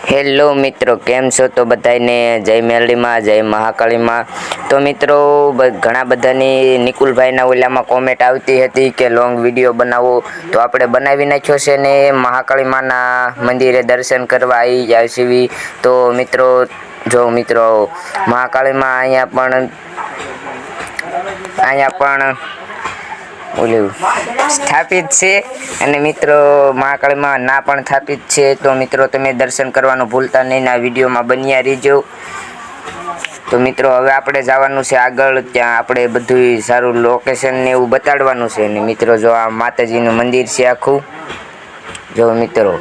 Hello મિત્રો, કેમ છો? તો બધાને જય મેલડીમાં, જય મહાકાળીમાં. તો મિત્રો, ઘણા બધાની નિકુલભાઈના ઓલામાં કોમેન્ટ આવતી હતી કે લોંગ વિડીયો બનાવો, તો આપણે બનાવી નાખ્યો છે ને મહાકાળીમાના મંદિરે દર્શન કરવા આવી જાય છે. તો મિત્રો, જો મિત્રો, મહાકાળીમાં અહીંયા પણ ઓલું સ્થાપિત છે. અને મિત્રો, મહાકાળીમાં ના પણ સ્થાપિત છે. તો મિત્રો, તમે દર્શન કરવાનું ભૂલતા નહીં. આ વિડીયોમાં બન્યા રહીજો. તો મિત્રો, હવે આપણે જવાનું છે આગળ. ત્યાં આપણે બધું સારું લોકેશન ને એવું બતાડવાનું છે. ને મિત્રો, જો આ માતાજીનું મંદિર છે આખું. જો મિત્રો,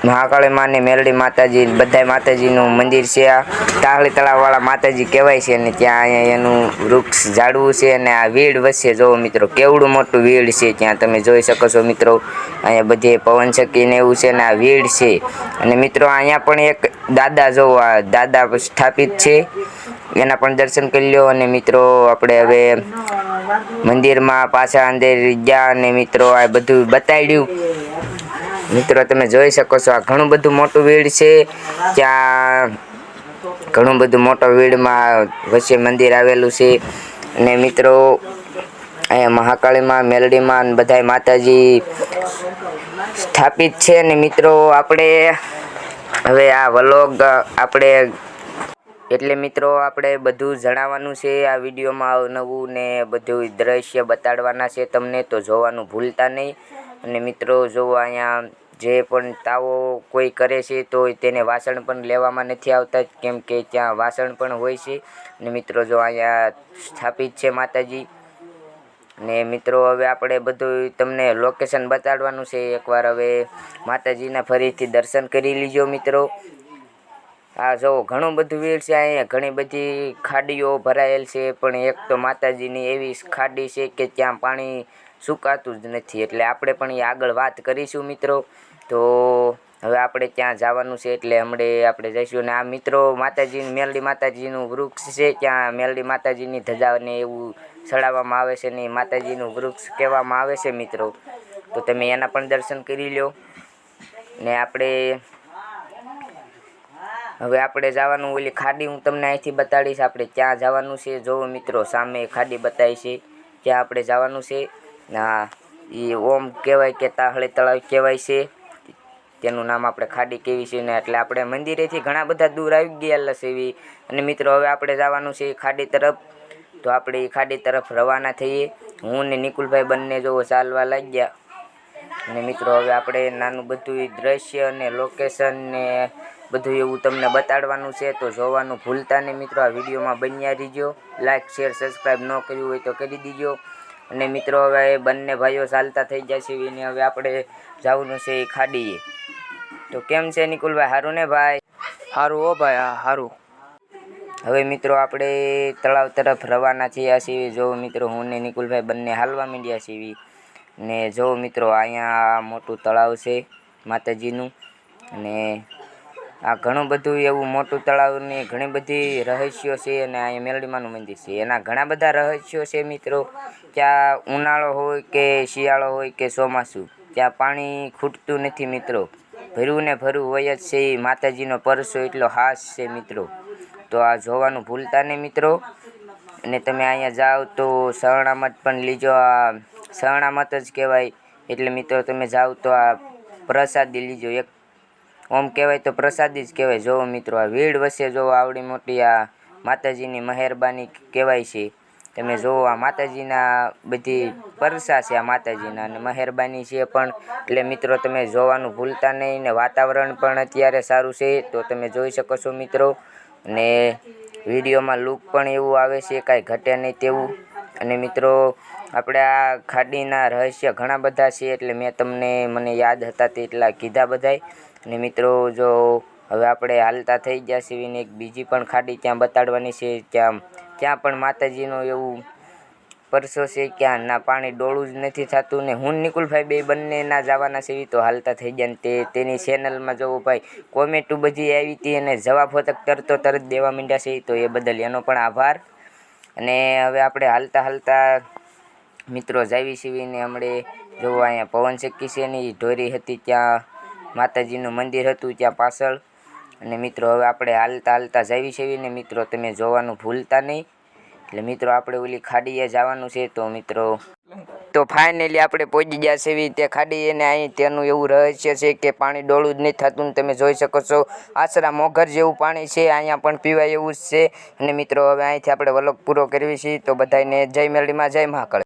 મહાકાળીમાં ને મેલડી માતાજી બધા માતાજીનું મંદિર છે. આ તાહળી તળાવવાળા માતાજી કહેવાય છે. અને ત્યાં એનું વૃક્ષ ઝાડવું છે. અને આ વીડ વચ્ચે જો મિત્રો, કેવડું મોટું વીડ છે. ત્યાં તમે જોઈ શકો છો મિત્રો. અહીંયા બધે પવન ચક્કી ને એવું છે ને આ વીડ છે. અને મિત્રો, અહીંયા પણ એક દાદા જો આ દાદા સ્થાપિત છે. એના પણ દર્શન કરી લો. અને મિત્રો, આપણે હવે મંદિરમાં પાછા અંદર ગયા. અને મિત્રો, આ બધું બતાડ્યું. મિત્રો, તમે જોઈ શકો છો, આ ઘણું બધું મોટું વીડ છે. ત્યાં ઘણું બધું મોટો વીડમાં વચ્ચે મંદિર આવેલું છે. અને મિત્રો, અહીંયા મહાકાળીમાં, મેલડીમાં બધા માતાજી સ્થાપિત છે. અને મિત્રો, આપણે હવે આ વ્લોગ એટલે મિત્રો, આપણે બધું જણાવવાનું છે આ વિડીયોમાં. નવું ને બધું દ્રશ્ય બતાડવાના છે તમને, તો જોવાનું ભૂલતા નહીં. અને મિત્રો, જો અહીંયા જે પણ તાવો કોઈ કરે છે તો તેને વાસણ પણ લેવામાં નથી આવતા, કેમ કે ત્યાં વાસણ પણ હોય છે. અને મિત્રો, જો અહીંયા સ્થાપિત છે માતાજી. ને મિત્રો, હવે આપણે બધું તમને લોકેશન બતાડવાનું છે એકવાર. હવે માતાજીના ફરીથી દર્શન કરી લીજો મિત્રો. આ જો ઘણું બધું વીડ છે. અહીંયા ઘણી બધી ખાડીઓ ભરાયેલ છે. પણ એક તો માતાજીની એવી ખાડી છે કે ત્યાં પાણી સુકાતું જ નથી. એટલે આપણે પણ એ આગળ વાત કરીશું મિત્રો. તો હવે આપણે ત્યાં જવાનું છે. એટલે હમણાં આપણે જઈશું. અને આ મિત્રો, મેલડી માતાજીનું વૃક્ષ છે. ત્યાં મેલડી માતાજીની ધજાને એવું ચડાવવામાં આવે છે. ને માતાજીનું વૃક્ષ કહેવામાં આવે છે મિત્રો. તો તમે એના પણ દર્શન કરી લો. ને હવે આપણે જવાનું ઓલી ખાડી હું તમને અહીંથી બતાડીશ. આપણે ત્યાં જવાનું છે. જોવો મિત્રો, સામે ખાડી બતાવી છે. ત્યાં આપણે જવાનું છે. હા, એ ઓમ કહેવાય કે તાહળી તળાવ કહેવાય છે. તેનું નામ આપણે ખાડી કેવી છે ને. એટલે આપણે મંદિરેથી ઘણા બધા દૂર આવી ગયેલા છે. અને મિત્રો, હવે આપણે જવાનું છે ખાડી તરફ. તો આપણે એ ખાડી તરફ રવાના થઈએ. હું ને નિકુલભાઈ બંને જો ચાલવા લાગ્યા. અને મિત્રો, હવે આપણે નાનું બધું દ્રશ્ય અને લોકેશન ને બધું એવું તમને બતાડવાનું છે. તો જોવાનું ભૂલતા નહીં મિત્રો. આ વિડીયોમાં બન્યા રહીજો. લાઈક, શેર, સબસ્ક્રાઈબ ન કર્યું હોય તો કરી દીજો. અને મિત્રો, હવે બંને ભાઈઓ ચાલતા થઈ જાય છે. અને હવે આપણે જવાનું છે એ ખાડીએ. તો કેમ છે નિકુલભાઈ? સારું ને ભાઈ? હારું હો ભાઈ, હા હારું. હવે મિત્રો, આપણે તળાવ તરફ રવાના થયા છીએ. જો મિત્રો, હું ને નિકુલભાઈ બંને હાલવા માંડ્યા છીએ. ને જો મિત્રો, અહીંયા મોટું તળાવ છે માતાજીનું. અને આ ઘણું બધું એવું મોટું તળાવ ને ઘણી બધી રહસ્યો છે. અને અહીંયા મેલડીમાનું મંદિર છે. એના ઘણા બધા રહસ્યો છે મિત્રો. ત્યાં ઉનાળો હોય કે શિયાળો હોય કે ચોમાસું, ત્યાં પાણી ખૂટતું નથી મિત્રો. ભર્યું ને ભર્યું હોય જ છે. એ માતાજીનો પરસો એટલો ખાસ છે મિત્રો. તો આ જોવાનું ભૂલતા નહીં મિત્રો. અને તમે અહીંયા જાઓ તો શરણામત પણ લીજો. આ શરણામત જ કહેવાય. એટલે મિત્રો, તમે જાઓ તો આ પ્રસાદી લીજો. એક ઓમ કહેવાય તો પ્રસાદી જ કહેવાય. જોવો મિત્રો, આ વીડ વચ્ચે જોવો આવડી મોટી આ માતાજીની મહેરબાની કહેવાય છે. તમે જોવો, આ માતાજીના બધી પરસા છે. આ માતાજીના અને મહેરબાની છે પણ. એટલે મિત્રો, તમે જોવાનું ભૂલતા નહીં. ને વાતાવરણ પણ અત્યારે સારું છે. તો તમે જોઈ શકો છો મિત્રો. અને વિડીયોમાં લુક પણ એવું આવે છે, કાંઈ ઘટે નહીં તેવું. અને મિત્રો, આપણે આ ખાડીના રહસ્ય ઘણા બધા છે. એટલે મેં મને યાદ હતા તેટલા કીધા બધાય. અને મિત્રો, જો હવે આપણે હાલતા થઈ ગયા છીએ. ને એક બીજી પણ ખાડી ત્યાં બતાડવાની છે. ત્યાં પણ માતાજીનો એવું પરસો છે. ક્યાં ના પાણી ડોળું જ નથી થતું. ને હું નિકુલભાઈ બે બંને ના જવાના છે. તો હાલતા થઈ ગયા. ને તેની ચેનલમાં જોવો ભાઈ, કોમેન્ટો બધી આવી હતી. અને જવાબ હોતક તરત દેવા માંડ્યા છે. તો એ બદલ એનો પણ આભાર. અને હવે આપણે હાલતા મિત્રો જાવી છીએ. ને હમણાં જોવો, અહીંયા પવન ચક્કી છે ને એ ઢોરી હતી. ત્યાં માતાજીનું મંદિર હતું ત્યાં પાછળ. અને મિત્રો હવે આપણે હાલતા જાવી છીએ ને મિત્રો તમે જોવાનું ભૂલતા નહીં. એટલે મિત્રો આપણે ઓલી ખાડીએ જવાનું છે. તો ફાઇનલી આપણે પહોંચી ગયા છે તે ખાડીએ ને અહીં તેનું એવું રહસ્ય છે કે પાણી ડોળું જ નહીં થતું. તમે જોઈ શકો છો આશરા મોગર જેવું પાણી છે, અહીંયા પણ પીવાય એવું જ છે. અને મિત્રો હવે અહીંથી આપણે વ્લોગ પૂરો કરવી છીએ. તો બધાને જય મેરડીમાં, જય મહાકાળ.